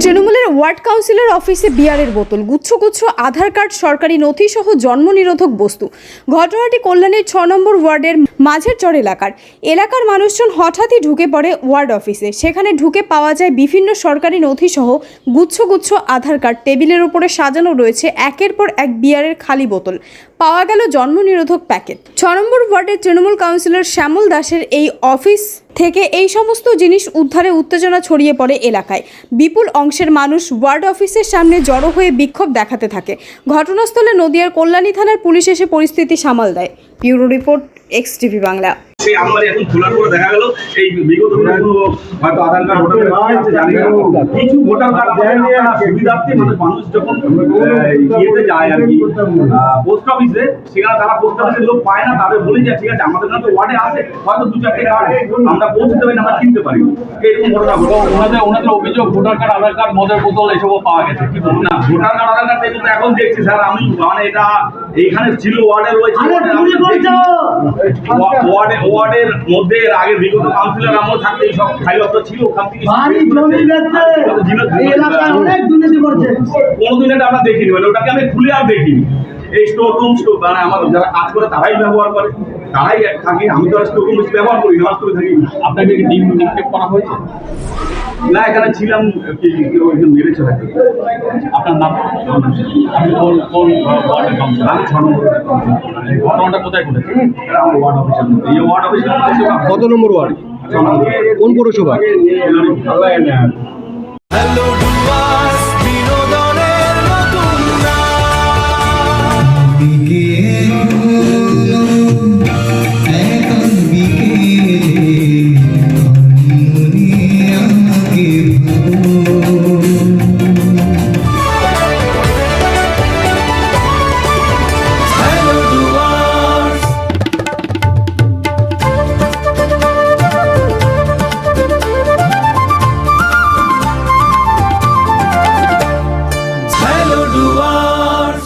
তৃণমূলের ward councillor অফিসে বিয়ারের বোতল, গুচ্ছ গুচ্ছ আধার কার্ড, সরকারি নথি সহ জন্ম নিরোধক বস্তু। ঘটনাটি কল্যাণীর 6 নম্বর ওয়ার্ডের মাঝের চর এলাকার মানুষজন হঠাৎই ঢুকে পড়ে ওয়ার্ড অফিসে। সেখানে ঢুকে পাওয়া যায় বিভিন্ন সরকারি নথি সহ গুচ্ছ গুচ্ছ আধার কার্ড। টেবিলের উপরে সাজানো রয়েছে একের পর এক বিয়ারের খালি বোতল। পাওয়া গেল জন্ম নিরোধক প্যাকেট। 6 নম্বর ওয়ার্ডের তৃণমূল কাউন্সিলর শ্যামল দাসের এই অফিস থেকে এই সমস্ত জিনিস উদ্ধারে উত্তেজনা ছড়িয়ে পড়ে এলাকায়। বিপুল অংশের মানুষ ওয়ার্ড অফিসের সামনে জড়ো হয়ে বিক্ষোভ দেখাতে থাকে। ঘটনাস্থলে নদিয়ার কল্যাণী থানার পুলিশ এসে পরিস্থিতি সামাল দেয়। Bureau report, XTV Bangla. সেই আমবারে এখন খোলার পরে দেখা গেল এই বিগত দিনে হয়তো আধার কার্ড ভোটার কার্ড জানি না, কিছু ভোটার কার্ড সুবিধার্থে মানুষ যখন ইয়েতে যায় আর কি পোস্ট অফিসে, সেখানে তারা পোস্ট অফিসের লোক পায় না, তাদের বলে যায় ঠিক আছে আমাদের কাছে ওয়ার্ডে আছে, হয়তো 2-4টে কার্ড আমরা পৌঁছতে পারি না, আমরা কিনতে পারি। এরকম ঘটনা ওনাদের অভিযোগ ভোটার কার্ড, আধার কার্ড, মদের বোতল এসবও পাওয়া গেছে। কি বলুন না, ভোটার কার্ড, আধার কার্ড কিন্তু এখন দেখছি স্যার, আমি মানে এটা এইখানে ছিল ওয়ার্ডে রয়েছে, ওয়ার্ডের মধ্যে আগে বিগত কাউন্সিলর আমল থাকতে এই সব ফাইলপত্র ছিল, ওখান থেকে কোনোদিন এটা আমরা দেখিনি, মানে ওটাকে আমি খুলে আর দেখিনি। এই স্টোর রুম মানে আমার যারা কাজ করে তারাই ব্যবহার করে, তারাই থাকে, আমি তো আর স্টোর রুম ব্যবহার করি না, করে থাকি। আপনাকে নিক্ষেপ করা হয়েছে না? এখানে ছিলাম, মেরেছে থাকে। আপনার নাম? আমি ঘটনাটা কোথায় ঘটেছে? ওয়ার্ড অফিসের মধ্যে। এই ওয়ার্ড অফিসের কত নম্বর ওয়ার্ড? কোন পৌরসভা?